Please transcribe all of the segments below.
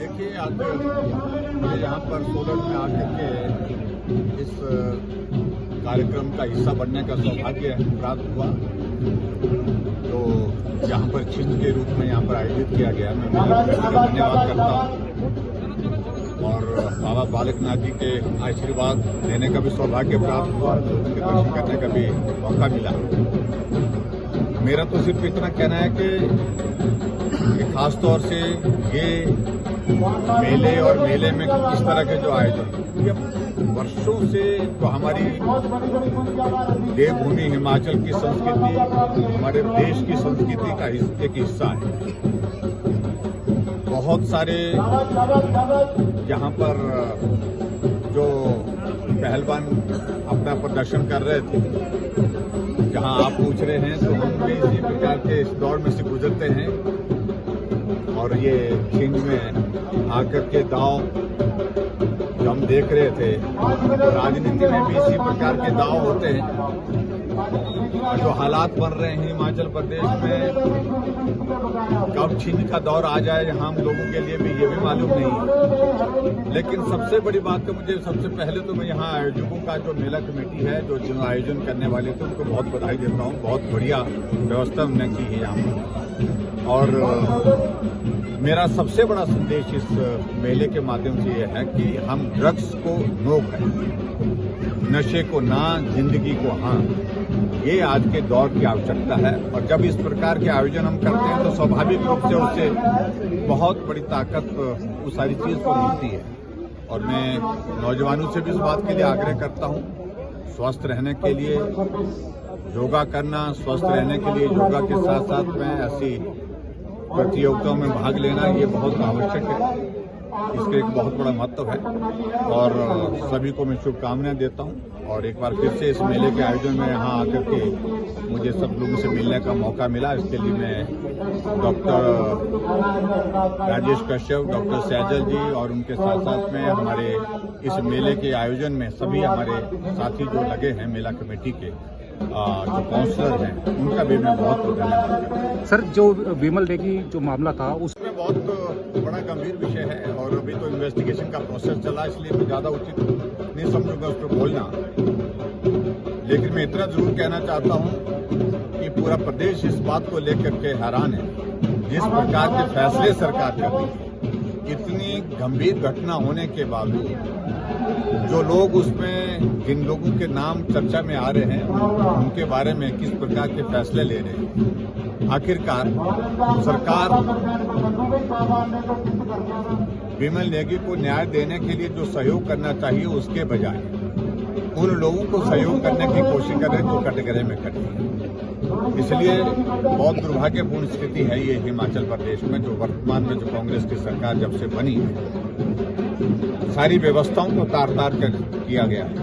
देखिए, आज मुझे यहाँ पर सोलन में आकर के इस कार्यक्रम का हिस्सा बनने का सौभाग्य प्राप्त हुआ। तो यहाँ पर चिन्ह के रूप में यहाँ पर आयोजित किया गया। मैं धन्यवाद करता हूँ और बाबा बालकनाथ जी के आशीर्वाद देने का भी सौभाग्य प्राप्त हुआ, उनके दर्शन करने का भी मौका मिला। मेरा तो सिर्फ इतना कहना है कि खास तौर से ये मेले और मेले में इस तरह के जो आयोजन ये वर्षों से तो हमारी देवभूमि हिमाचल की संस्कृति, हमारे देश की संस्कृति का एक हिस्सा है। बहुत सारे यहाँ पर जो पहलवान अपना प्रदर्शन कर रहे थे, जहाँ आप पूछ रहे हैं तो हम भी इसी प्रकार के इस दौर में से गुजरते हैं। और ये छिंज में आकर के दांव जो हम देख रहे थे, राजनीति में भी इसी प्रकार के दांव होते हैं। और जो हालात बन रहे हैं हिमाचल प्रदेश में, कब छिंज का दौर आ जाए हम लोगों के लिए भी ये भी मालूम नहीं है। लेकिन सबसे बड़ी बात तो मुझे सबसे पहले तो मैं यहाँ आयोजकों का जो मेला कमेटी है, जो आयोजन करने वाले थे, उनको बहुत बधाई देता हूँ। बहुत बढ़िया व्यवस्था उन्होंने की है यहाँ पर। और मेरा सबसे बड़ा संदेश इस मेले के माध्यम से ये है कि हम ड्रग्स को नो करें, नशे को ना, जिंदगी को हाँ। ये आज के दौर की आवश्यकता है। और जब इस प्रकार के आयोजन हम करते हैं तो स्वाभाविक रूप से उससे बहुत बड़ी ताकत उस सारी चीज को मिलती है। और मैं नौजवानों से भी इस बात के लिए आग्रह करता हूँ, स्वस्थ रहने के लिए योगा करना, स्वस्थ रहने के लिए योगा के साथ साथ में ऐसी प्रतियोगिताओं में भाग लेना ये बहुत आवश्यक है। इसका एक बहुत बड़ा महत्व है और सभी को मैं शुभकामनाएं देता हूं। और एक बार फिर से इस मेले के आयोजन में यहाँ आकर के मुझे सब लोगों से मिलने का मौका मिला। इसके लिए मैं डॉक्टर राजेश कश्यप, डॉक्टर सैजल जी और उनके साथ साथ में हमारे इस मेले के आयोजन में सभी हमारे साथी जो लगे हैं मेला कमेटी के, जो काउंसलर हैं, उनका भी मैं बहुत धन्यवाद करता हूँ। सर, जो विमल नेगी जो मामला था उसमें बहुत बड़ा गंभीर विषय है और अभी तो इन्वेस्टिगेशन का प्रोसेस चला, इसलिए मैं ज्यादा उचित नहीं समझूंगा उस पर बोलना। लेकिन मैं इतना जरूर कहना चाहता हूं कि पूरा प्रदेश इस बात को लेकर के हैरान है, जिस प्रकार के फैसले सरकार कर रही है। इतनी गंभीर घटना होने के बावजूद जो लोग उसमें, जिन लोगों के नाम चर्चा में आ रहे हैं, उनके बारे में किस प्रकार के फैसले ले रहे हैं। आखिरकार सरकार विमल नेगी को न्याय देने के लिए जो सहयोग करना चाहिए उसके बजाय उन लोगों को सहयोग करने की कोशिश कर रहे हैं जो कटघरे में खड़े हैं। इसलिए बहुत दुर्भाग्यपूर्ण स्थिति है ये हिमाचल प्रदेश में, जो वर्तमान में जो कांग्रेस की सरकार जब से बनी है, सारी व्यवस्थाओं को तार तार कर किया गया है।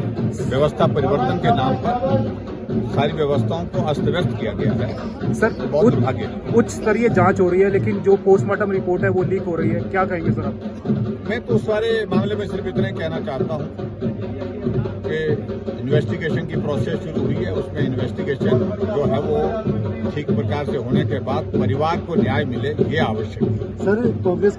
व्यवस्था परिवर्तन के नाम पर सारी व्यवस्थाओं को अस्त व्यस्त किया गया है। सर, बहुत दुर्भाग्य। उच्च स्तरीय जांच हो रही है, लेकिन जो पोस्टमार्टम रिपोर्ट है वो लीक हो रही है, क्या कहेंगे सर आप? मैं तो सारे मामले में सिर्फ इतना ही कहना चाहता हूँ कि इन्वेस्टिगेशन की प्रोसेस शुरू हुई है। उसमें इन्वेस्टिगेशन जो है वो ठीक प्रकार से होने के बाद परिवार को न्याय मिले, ये आवश्यक है। सर, कांग्रेस